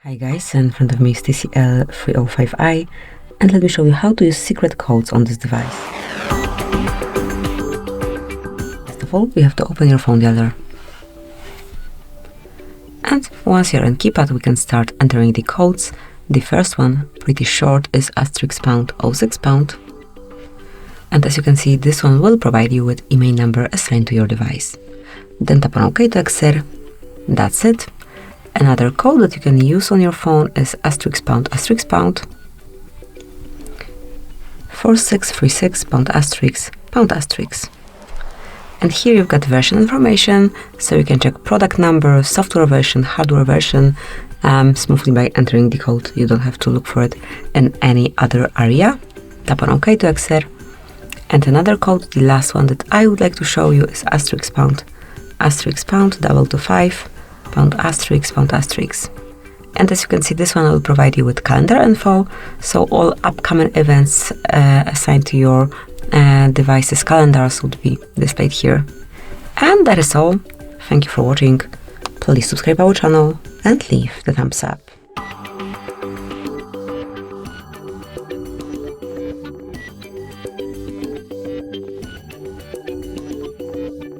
Hi guys, in front of me is TCL 305I, and let me show you how to use secret codes on this device. First of all, we have to open your phone dialer. And once you're in keypad, we can start entering the codes. The first one, pretty short, is Asterisk #06#. And as you can see, this one will provide you with email number assigned to your device. Then tap on OK to exit. That's it. Another code that you can use on your phone is Asterisk #4636 #***. And here you've got version information, so you can check product number, software version, hardware version smoothly by entering the code. You don't have to look for it in any other area. Tap on OK to exit. And another code, the last one that I would like to show you, is Asterisk #225 #***. And as you can see, this one will provide you with calendar info, so all upcoming events assigned to your device's calendars would be displayed here. And that is all. Thank you for watching. Please subscribe our channel and leave the thumbs up.